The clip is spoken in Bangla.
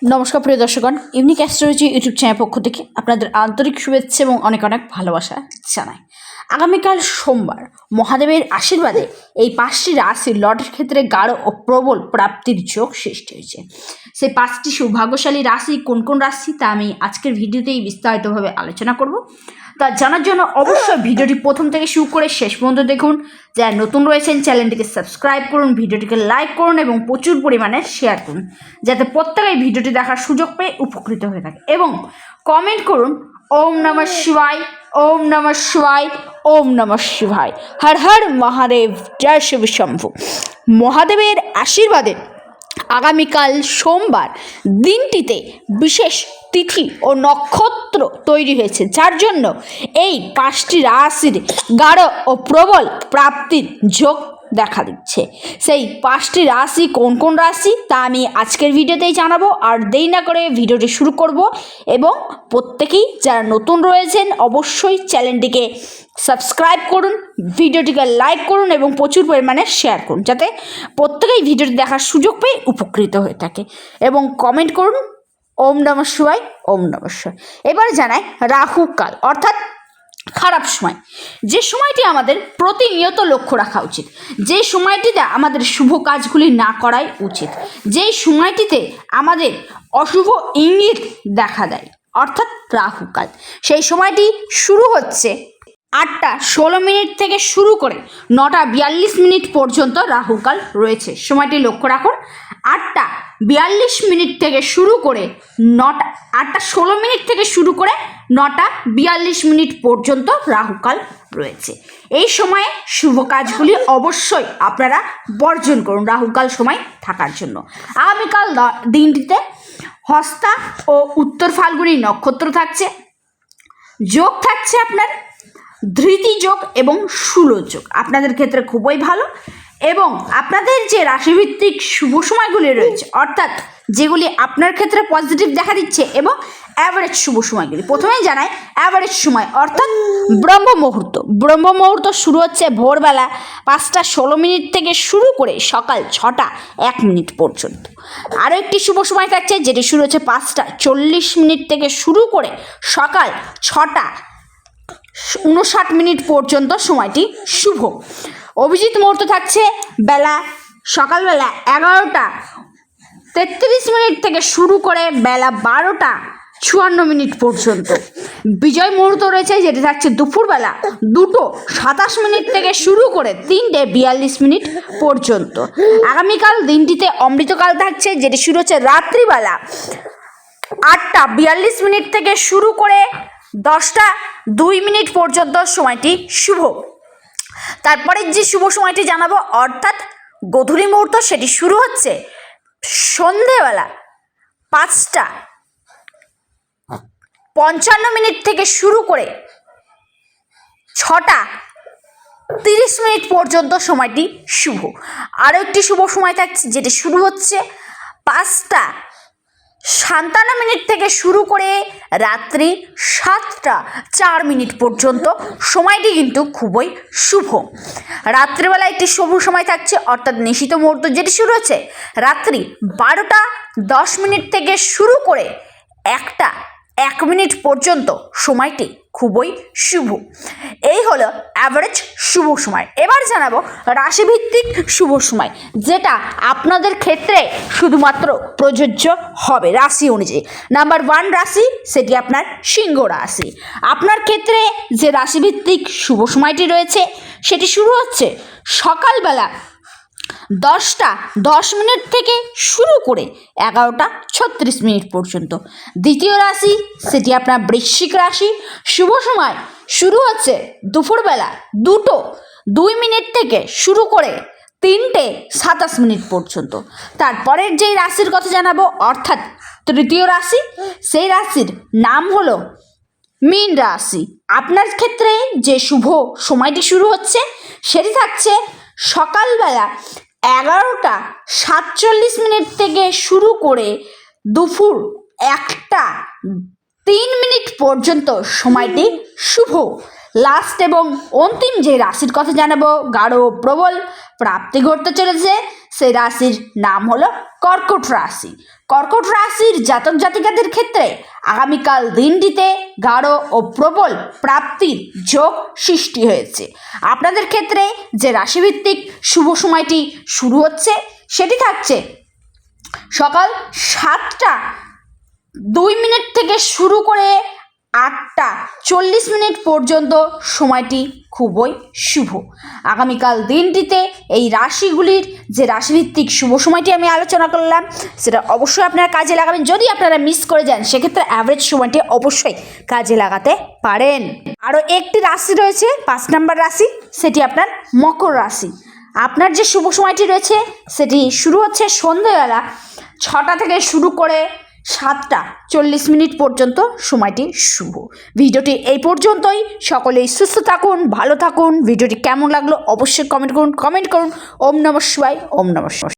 নমস্কার প্রিয় দর্শকগণ, ইউনিক অ্যাস্ট্রোলজি ইউটিউব চ্যানেল পক্ষ থেকে আপনাদের আন্তরিক শুভেচ্ছা এবং অনেক অনেক ভালোবাসা জানাই। আগামীকাল সোমবার মহাদেবের আশীর্বাদে এই 5টি রাশির লটের ক্ষেত্রে গাঢ় ও প্রবল প্রাপ্তির যোগ সৃষ্টি হয়েছে। সেই 5টি সৌভাগ্যশালী রাশি কোন কোন রাশি তা আমি আজকের ভিডিওতেই বিস্তারিতভাবে আলোচনা করব। তা জানার জন্য অবশ্যই ভিডিওটি প্রথম থেকে শুরু করে শেষ পর্যন্ত দেখুন। যারা নতুন রয়েছেন চ্যানেলটিকে সাবস্ক্রাইব করুন, ভিডিওটিকে লাইক করুন এবং প্রচুর পরিমাণে শেয়ার করুন, যাতে প্রত্যেকেই ভিডিওটি দেখার সুযোগ পেয়ে উপকৃত হয়ে থাকে। এবং কমেন্ট করুন ওম নমঃ শিবায়, ওম নমঃ শিবায়, ওম নমঃ শিবায়, হর হর মহাদেব, জয় শিব শম্ভু। মহাদেবের আশীর্বাদে আগামীকাল সোমবার দিনটিতে বিশেষ তিথি ও নক্ষত্র তৈরি হয়েছে, যার জন্য এই 5টি রাশির গাঢ় ও প্রবল প্রাপ্তির যোগ দেখা দিচ্ছে। সেই 5টি রাশি কোন কোন রাশি তা আমি আজকের ভিডিওতেই জানাবো। আর দেরি না করে ভিডিওটি শুরু করব এবং প্রত্যেকেই যারা নতুন রয়েছেন অবশ্যই চ্যানেলটিকে সাবস্ক্রাইব করুন, ভিডিওটিকে লাইক করুন এবং প্রচুর পরিমাণে শেয়ার করুন, যাতে প্রত্যেকেই ভিডিওটি দেখার সুযোগ পেয়ে উপকৃত হয়ে থাকে। এবং কমেন্ট করুন ওম নমঃ শিবায়, ওম নমঃ শিবায়। এবার জানাই রাহু কাল অর্থাৎ খারাপ সময়, যে সময়টি আমাদের প্রতিনিয়ত লক্ষ্য রাখা উচিত, যে সময়টিতে আমাদের শুভ কাজগুলি না করাই উচিত, যেই সময়টিতে আমাদের অশুভ ইঙ্গিত দেখা দেয় অর্থাৎ রাহুকাল। সেই সময়টি শুরু হচ্ছে 8টা 16 মিনিট থেকে শুরু করে 9টা 42 মিনিট পর্যন্ত রাহুকাল রয়েছে। সময়টি লক্ষ্য রাখুন, 8টা 42 মিনিট থেকে শুরু করে 8টা 16 মিনিট থেকে শুরু করে 9টা 42 মিনিট পর্যন্ত রাহুকাল রয়েছে। এই সময়ে শুভ কাজগুলি অবশ্যই আপনারা বর্জন করুন রাহুকাল সময় থাকার জন্য। আগামীকাল দিনটিতে হস্তা ও উত্তর ফাল্গুনী নক্ষত্র থাকছে, যোগ থাকছে আপনার ধৃতি যোগ এবং শূল যোগ, আপনাদের ক্ষেত্রে খুবই ভালো। এবং আপনাদের যে রাশিভিত্তিক শুভ সময়গুলি রয়েছে অর্থাৎ যেগুলি আপনার ক্ষেত্রে পজিটিভ দেখা দিচ্ছে এবং অ্যাভারেজ শুভ সময়গুলি, প্রথমেই জানাই অ্যাভারেজ সময় অর্থাৎ ব্রহ্ম মুহূর্ত। ব্রহ্ম মুহূর্ত শুরু হচ্ছে ভোরবেলা 5টা 16 মিনিট থেকে শুরু করে সকাল 6টা 1 মিনিট পর্যন্ত। আরও একটি শুভ সময় থাকছে যেটি শুরু হচ্ছে 5টা 40 মিনিট থেকে শুরু করে সকাল 6টা 59 মিনিট পর্যন্ত সময়টি শুভ। অভিজিৎ মুহূর্ত থাকছে সকালবেলা 11টা 33 মিনিট থেকে শুরু করে বেলা 12টা 54 মিনিট পর্যন্ত। বিজয় মুহূর্ত রয়েছে যেটি থাকছে দুপুরবেলা 2টো 27 মিনিট থেকে শুরু করে 3টে 42 মিনিট পর্যন্ত। আগামীকাল দিনটিতে অমৃতকাল থাকছে যেটি শুরু হচ্ছে রাত্রিবেলা 8টা 42 মিনিট থেকে শুরু করে 10টা 2 মিনিট পর্যন্ত সময়টি শুভ। তারপরে যে শুভ সময়টি জানাবো অর্থাৎ গোধূলি মুহূর্ত, সেটি শুরু হচ্ছে সন্ধেবেলা 5টা 55 মিনিট থেকে শুরু করে 6টা 30 মিনিট পর্যন্ত সময়টি শুভ। আরও একটি শুভ সময় থাকছে যেটি শুরু হচ্ছে 5টা 57 মিনিট থেকে শুরু করে রাত্রি 7টা 4 মিনিট পর্যন্ত, সময়টি কিন্তু খুবই শুভ। রাত্রিবেলা একটি শুভ সময় থাকছে অর্থাৎ নিশিত মুহূর্ত, যেটি শুরু হচ্ছে রাত্রি 12টা 10 মিনিট থেকে শুরু করে 1টা 1 মিনিট পর্যন্ত, সময়টি খুবই শুভ। এই হলো অ্যাভারেজ শুভ সময়। এবার জানাবো রাশিভিত্তিক শুভ সময়, যেটা আপনাদের ক্ষেত্রে শুধুমাত্র প্রযোজ্য হবে রাশি অনুযায়ী। নাম্বার 1 রাশি সেটি আপনার সিংহ রাশি। আপনার ক্ষেত্রে যে রাশিভিত্তিক শুভ সময়টি রয়েছে সেটি শুরু হচ্ছে সকালবেলা 10টা 10 মিনিট থেকে শুরু করে 11টা 36 মিনিট পর্যন্ত। দ্বিতীয় রাশি সেটি আপনার বৃশ্চিক রাশি। শুভ সময় শুরু হচ্ছে দুপুরবেলা 2টো 2 মিনিট থেকে শুরু করে 3টে 27 মিনিট পর্যন্ত। তারপরের যেই রাশির কথা জানাবো অর্থাৎ তৃতীয় রাশি, সেই রাশির নাম হলো মীন রাশি। আপনার ক্ষেত্রে যে শুভ সময়টি শুরু হচ্ছে সেটি থাকছে সকালবেলা 11টা 47 মিনিট থেকে শুরু করে দুপুর 1টা 3 মিনিট পর্যন্ত, সময়টি শুভ। লাস্ট এবং অন্তিম যে রাশির কথা জানাবো গাঢ় প্রবল প্রাপ্তি ঘটতে চলেছে সেই রাশির নাম হলো কর্কট রাশি। কর্কট রাশির জাতক জাতিকাদের ক্ষেত্রে আগামীকাল দিনটিতে গাঢ় ও প্রবল প্রাপ্তির যোগ সৃষ্টি হয়েছে। আপনাদের ক্ষেত্রে যে রাশিভিত্তিক শুভ সময়টি শুরু হচ্ছে সেটি থাকছে সকাল 7:02 থেকে শুরু করে 8:40 পর্যন্ত সময়টি খুবই শুভ। আগামীকাল দিনটিতে এই রাশিগুলির যে রাশিভিত্তিক শুভ সময়টি আমি আলোচনা করলাম সেটা অবশ্যই আপনারা কাজে লাগাবেন। যদি আপনারা মিস করে যান সেক্ষেত্রে অ্যাভারেজ সময়টি অবশ্যই কাজে লাগাতে পারেন। আরও একটি রাশি রয়েছে 5 নম্বর রাশি, সেটি আপনার মকর রাশি। আপনার যে শুভ সময়টি রয়েছে সেটি শুরু হচ্ছে সন্ধ্যেবেলা 6টা থেকে শুরু করে 7:40 পর্যন্ত সময়টি শুভ। ভিডিওটি এই পর্যন্তই। সকলেই সুস্থ থাকুন, ভালো থাকুন। ভিডিওটি কেমন লাগলো অবশ্যই কমেন্ট করুন। ওম নমঃ শিবায়। ওম নমঃ শিবায়।